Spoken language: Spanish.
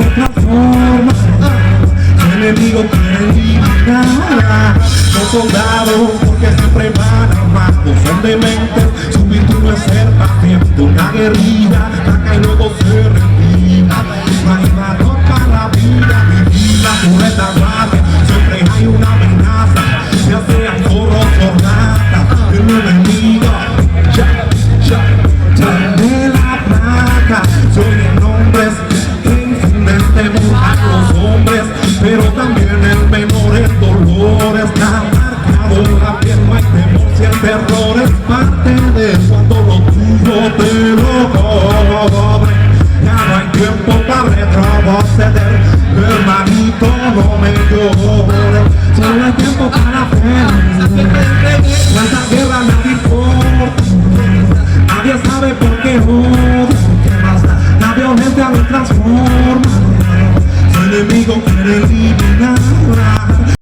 lo transforma. El enemigo quiere eliminar los soldados porque siempre van armados, son dementes. Su virtud no es ser paciente, una guerrilla ataca y luego se retira. No hay valor para la vida, vivir la turreta grande. Siempre hay una amenaza, ya sea zorro o rata. El enemigo trae la placa. Soy en hombres que infunden temor a los hombres, pero también el menor el dolor está marcado en la piel. No hay temor si el terror es parte de cuando lo tuyo te lo cobre. Ya no hay tiempo para retroceder, hermanito, no me llores. Solo hay tiempo para perder. Esta guerra nadie importa, nadie sabe por qué odia. La violencia lo transforma, su enemigo quiere eliminar.